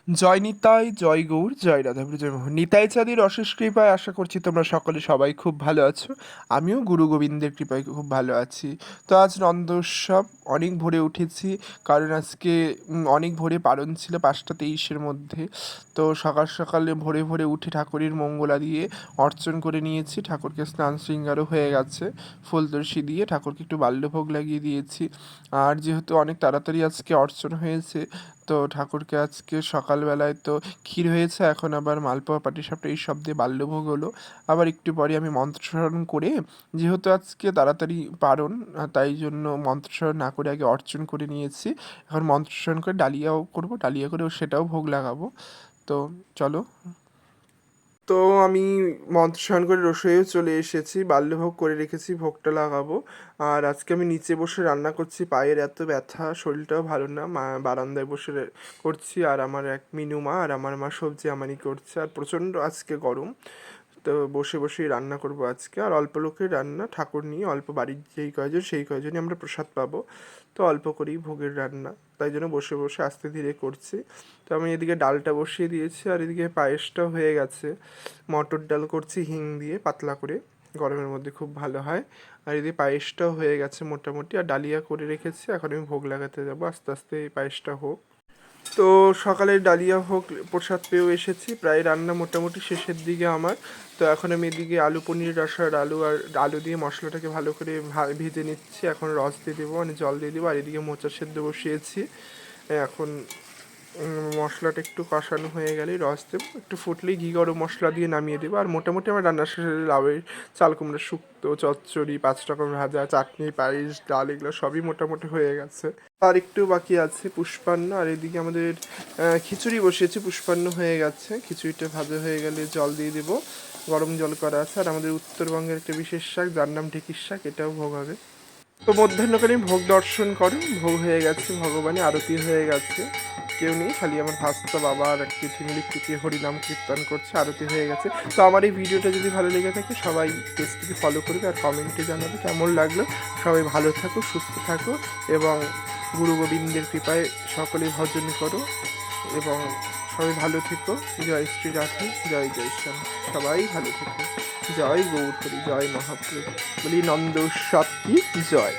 জয় নিতাই, জয় গৌর, জয় রাধাপুর, জয় মোহন। নিতাই চাঁদের অশেষ কৃপায় আশা করছি তোমরা সকলে সবাই খুব ভালো আছো। আমিও গুরু গোবিন্দের কৃপায় খুব ভালো আছি। তো আজ নন্দোৎসব, অনেক ভোরে উঠেছি, কারণ আজকে অনেক ভোরে পারণ ছিল 5টা 23-এর মধ্যে। তো সকাল সকালে ভোরে ভোরে উঠে ঠাকুরের মঙ্গলা দিয়ে অর্চন করে নিয়েছি, ঠাকুরকে স্নান শৃঙ্গারও হয়ে গেছে, ফুল তুলসী দিয়ে ঠাকুরকে একটু বাল্যভোগ লাগিয়ে দিয়েছি। আর যেহেতু অনেক তাড়াতাড়ি আজকে অর্চন হয়েছে, তো ঠাকুরকে আজকে সকালবেলায় তো ক্ষীর হয়েছে, এখন আবার মালপোয়া পাটিসাপটা এই সব দিয়ে বাল্যভোগ হলো। আবার একটু পরে আমি মন্ত্রস্মরণ করে, যেহেতু আজকে তাড়াতাড়ি পারণ, তাই জন্য মন্ত্রস্মরণ না করে আগে অর্চন করে নিয়েছি। এখন মন্ত্রস্মরণ করে ডালিয়াও করব, ডালিয়া করেও সেটাও ভোগ লাগাবো। তো চলো। তো আমি মন্ত্রস্নান করে রসোইও চলে এসেছি, বাল্যভোগ করে রেখেছি, ভোগটা লাগাবো। আর আজকে আমি নিচে বসে রান্না করছি, পায়ের এত ব্যথা, শরীরটাও ভালো না, মা বারান্দায় বসে করছি। আর আমার এক মিনু মা আর আমার মা সবজি আমানি করছে, আর প্রচণ্ড আজকে গরম। তো বসে বসেই রান্না করব আজকে, আর অল্প লোকের রান্না, ঠাকুর নিয়ে অল্প, বাড়ির যেই কয়জন সেই কয়জনই আমরা প্রসাদ পাবো। তো অল্প করেই ভোগের রান্না, তাই জন্য বসে বসে আস্তে ধীরে করছি। তো আমি এদিকে ডালটা বসিয়ে দিয়েছি, আর এদিকে পায়েসটাও হয়ে গেছে। মটর ডাল করছি হিং দিয়ে পাতলা করে, গরমের মধ্যে খুব ভালো হয়। আর এদিকে পায়েসটাও হয়ে গেছে মোটামুটি, আর ডালিয়া করে রেখেছি, এখন আমি ভোগ লাগাতে যাবো, আস্তে আস্তে এই পায়েসটা হোক। তো সকালে ডালিয়া হোক প্রসাদ পেয়েও এসেছি, প্রায় রান্না মোটামুটি শেষের দিকে আমার। তো এখন আমি এদিকে আলু পনির রসার আলু দিয়ে মশলাটাকে ভালো করে ভেজে নিচ্ছি, এখন রস দিয়ে দেবো, মানে জল দিয়ে দেবো। আর এদিকে মোচা সেদ্ধ বসিয়েছি। এখন মশলাটা একটু কষানো হয়ে গেলেই রস দেবো, একটু ফুটলেই ঘি গরম মশলা দিয়ে নামিয়ে দেবো। আর মোটামুটি আমার রান্না শেষে লাউয়ের চাল কুমড়া শুক্তো, চচ্চড়ি, 5 রকম ভাজা, চাটনি, পায়েস, ডাল, এগুলো সবই মোটামুটি হয়ে গেছে। আর একটু বাকি আছে পুষ্পান্ন। আর এদিকে আমাদের খিচুড়ি বসিয়েছি, পুষ্পান্ন হয়ে গেছে, খিচুড়িটা ভাজা হয়ে গেলে জল দিয়ে দেবো, গরম জল করা আছে। আর আমাদের উত্তরবঙ্গের একটা বিশেষ শাক, যার নাম ঢেঁকির শাক, এটাও ভোগ হবে। তো মধ্যাহ্নকালীন ভোগ দর্শন করো, ভোগ হয়ে গেছে, ভগবানের আরতি হয়ে গেছে, কেউ নেই, খালি আমার ভাস্তা বাবা আর এক তিথি মিলি কৃতি হরিনাম কীর্তন করছে, আরতি হয়ে গেছে। তো আমার এই ভিডিওটা যদি ভালো লেগে থাকে, সবাই পেজটিকে ফলো করবে আর কমেন্টে জানাবে কেমন লাগলো। সবাই ভালো থাকো, সুস্থ থাকো, এবং গুরু গোবিন্দের কৃপায় সকলে ভজন করো, এবং সবাই ভালো থেকো। জয় শ্রী রাধে, জয় জয় শ্যাম। সবাই ভালো থেকো। জয় গৌর হরি, জয় মহাপ্রভু, বলি নন্দ সৎ কি জয়।